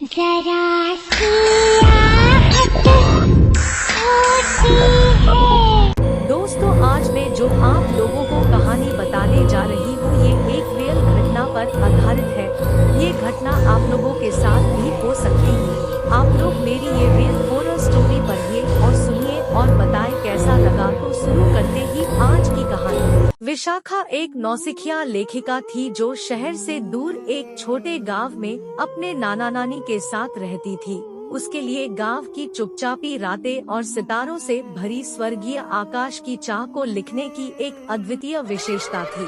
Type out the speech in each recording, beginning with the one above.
जरा सी आहट होती है। दोस्तों, आज मैं जो आप लोगों को कहानी बताने जा रही हूँ ये एक रियल घटना पर आधारित है। ये घटना आप लोगों के साथ भी हो सकती है। आप लोग मेरी ये रियल हॉरर स्टोरी पढ़िए और सुनिए और बताएं कैसा लगा। तो शुरू करते ही आज की कहानी। विशाखा एक नौसिखिया लेखिका थी जो शहर से दूर एक छोटे गांव में अपने नाना नानी के साथ रहती थी। उसके लिए गांव की चुपचापी रातें और सितारों से भरी स्वर्गीय आकाश की चाह को लिखने की एक अद्वितीय विशेषता थी।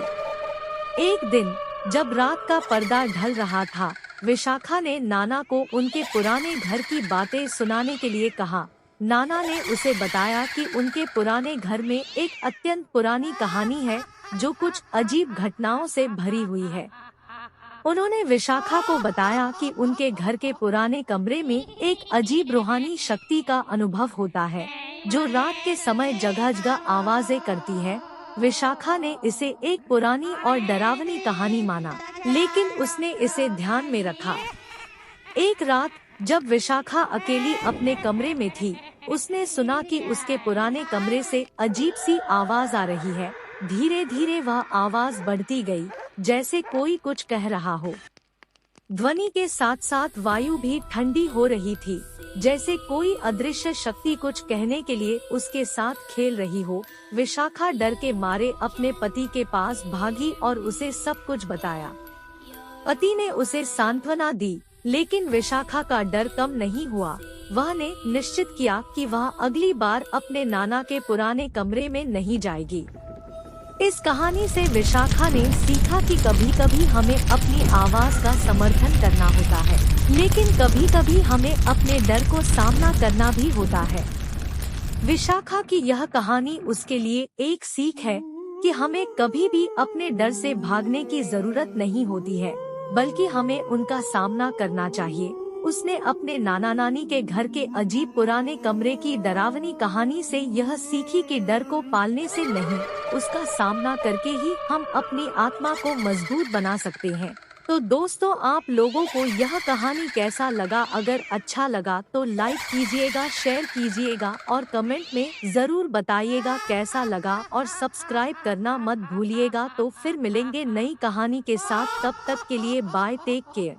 एक दिन जब रात का पर्दा ढल रहा था, विशाखा ने नाना को उनके पुराने घर की बातें सुनाने के लिए कहा। नाना ने उसे बताया कि उनके पुराने घर में एक अत्यंत पुरानी कहानी है जो कुछ अजीब घटनाओं से भरी हुई है। उन्होंने विशाखा को बताया कि उनके घर के पुराने कमरे में एक अजीब रूहानी शक्ति का अनुभव होता है जो रात के समय जगह जगह आवाजें करती है। विशाखा ने इसे एक पुरानी और डरावनी कहानी माना, लेकिन उसने इसे ध्यान में रखा। एक रात जब विशाखा अकेली अपने कमरे में थी, उसने सुना कि उसके पुराने कमरे से अजीब सी आवाज आ रही है। धीरे धीरे वह आवाज बढ़ती गई, जैसे कोई कुछ कह रहा हो। ध्वनि के साथ साथ वायु भी ठंडी हो रही थी, जैसे कोई अदृश्य शक्ति कुछ कहने के लिए उसके साथ खेल रही हो। विशाखा डर के मारे अपने पति के पास भागी और उसे सब कुछ बताया। पति ने उसे सांत्वना दी, लेकिन विशाखा का डर कम नहीं हुआ। वह ने निश्चित किया कि वह अगली बार अपने नाना के पुराने कमरे में नहीं जाएगी। इस कहानी से विशाखा ने सीखा कि कभी कभी हमें अपनी आवाज का समर्थन करना होता है, लेकिन कभी कभी हमें अपने डर को सामना करना भी होता है। विशाखा की यह कहानी उसके लिए एक सीख है कि हमें कभी भी अपने डर से भागने की जरूरत नहीं होती है, बल्कि हमें उनका सामना करना चाहिए। उसने अपने नाना नानी के घर के अजीब पुराने कमरे की डरावनी कहानी से यह सीखी कि डर को पालने से नहीं, उसका सामना करके ही हम अपनी आत्मा को मजबूत बना सकते हैं। तो दोस्तों, आप लोगों को यह कहानी कैसा लगा? अगर अच्छा लगा तो लाइक कीजिएगा, शेयर कीजिएगा और कमेंट में जरूर बताइएगा कैसा लगा, और सब्सक्राइब करना मत भूलिएगा। तो फिर मिलेंगे नई कहानी के साथ, तब तक के लिए बाय, टेक केयर।